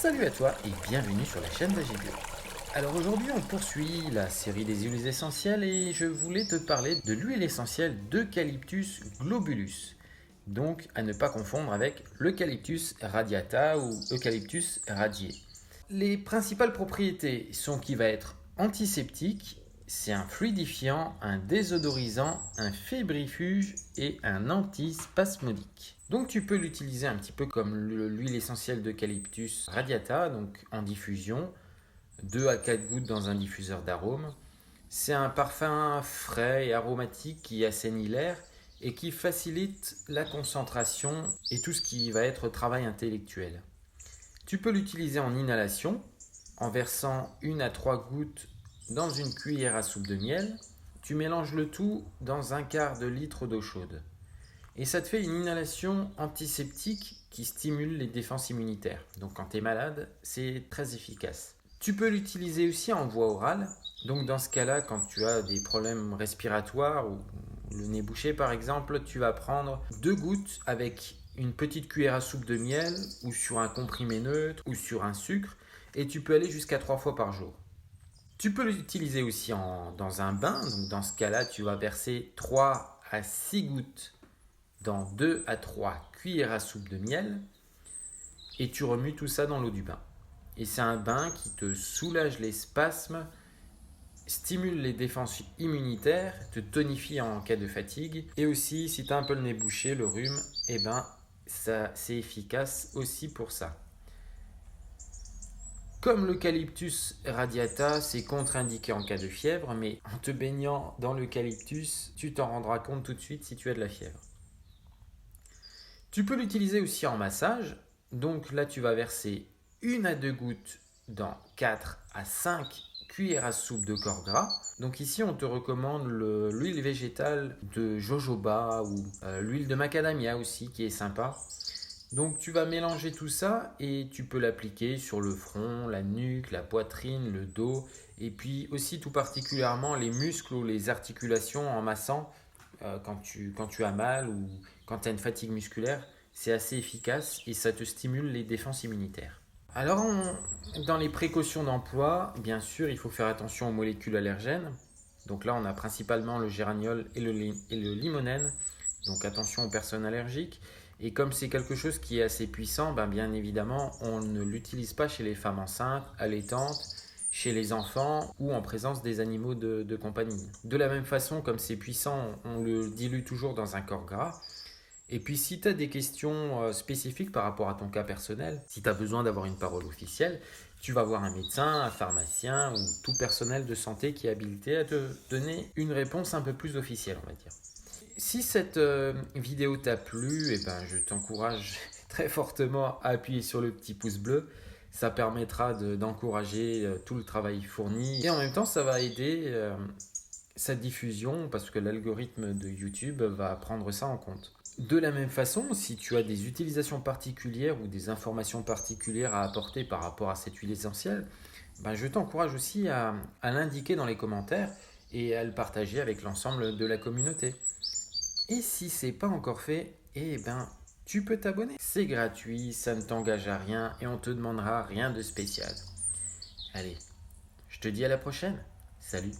Salut à toi et bienvenue sur la chaîne d'AGBio. Alors aujourd'hui on poursuit la série des huiles essentielles et je voulais te parler de l'huile essentielle d'Eucalyptus globulus. Donc à ne pas confondre avec l'Eucalyptus radiata ou Eucalyptus radié. Les principales propriétés sont qu'il va être antiseptique, c'est un fluidifiant, un désodorisant, un fébrifuge et un antispasmodique. Donc tu peux l'utiliser un petit peu comme l'huile essentielle d'Eucalyptus radiata, donc en diffusion, 2 à 4 gouttes dans un diffuseur d'arômes. C'est un parfum frais et aromatique qui assainit l'air et qui facilite la concentration et tout ce qui va être travail intellectuel. Tu peux l'utiliser en inhalation en versant 1 à 3 gouttes dans une cuillère à soupe de miel. Tu mélanges le tout dans un quart de litre d'eau chaude. Et ça te fait une inhalation antiseptique qui stimule les défenses immunitaires. Donc quand tu es malade, c'est très efficace. Tu peux l'utiliser aussi en voie orale. Donc dans ce cas-là, quand tu as des problèmes respiratoires ou le nez bouché par exemple, tu vas prendre 2 gouttes avec une petite cuillère à soupe de miel ou sur un comprimé neutre ou sur un sucre et tu peux aller jusqu'à 3 fois par jour. Tu peux l'utiliser aussi dans un bain. Donc dans ce cas-là, tu vas verser 3 à 6 gouttes dans 2 à 3 cuillères à soupe de miel et tu remues tout ça dans l'eau du bain. Et c'est un bain qui te soulage les spasmes, stimule les défenses immunitaires, te tonifie en cas de fatigue. Et aussi, si tu as un peu le nez bouché, le rhume, c'est efficace aussi pour ça. Comme l'Eucalyptus radiata, c'est contre-indiqué en cas de fièvre, mais en te baignant dans l'eucalyptus, tu t'en rendras compte tout de suite si tu as de la fièvre. Tu peux l'utiliser aussi en massage. Donc là, tu vas verser 1 à 2 gouttes dans 4 à 5 cuillères à soupe de corps gras. Donc ici, on te recommande l'huile végétale de jojoba ou l'huile de macadamia aussi qui est sympa. Donc tu vas mélanger tout ça et tu peux l'appliquer sur le front, la nuque, la poitrine, le dos et puis aussi tout particulièrement les muscles ou les articulations en massant quand tu as mal ou quand tu as une fatigue musculaire. C'est assez efficace et ça te stimule les défenses immunitaires. Alors dans les précautions d'emploi, bien sûr, il faut faire attention aux molécules allergènes. Donc là, on a principalement le géraniol et le limonène. Donc attention aux personnes allergiques. Et comme c'est quelque chose qui est assez puissant, bien évidemment, on ne l'utilise pas chez les femmes enceintes, allaitantes, chez les enfants ou en présence des animaux de compagnie. De la même façon, comme c'est puissant, on le dilue toujours dans un corps gras. Et puis si tu as des questions spécifiques par rapport à ton cas personnel, si tu as besoin d'avoir une parole officielle, tu vas voir un médecin, un pharmacien ou tout personnel de santé qui est habilité à te donner une réponse un peu plus officielle, on va dire. Si cette vidéo t'a plu, je t'encourage très fortement à appuyer sur le petit pouce bleu. Ça permettra d'encourager tout le travail fourni et en même temps ça va aider sa diffusion parce que l'algorithme de YouTube va prendre ça en compte. De la même façon, si tu as des utilisations particulières ou des informations particulières à apporter par rapport à cette huile essentielle, je t'encourage aussi à l'indiquer dans les commentaires et à le partager avec l'ensemble de la communauté. Et si ce n'est pas encore fait, tu peux t'abonner. C'est gratuit, ça ne t'engage à rien et on ne te demandera rien de spécial. Allez, je te dis à la prochaine. Salut!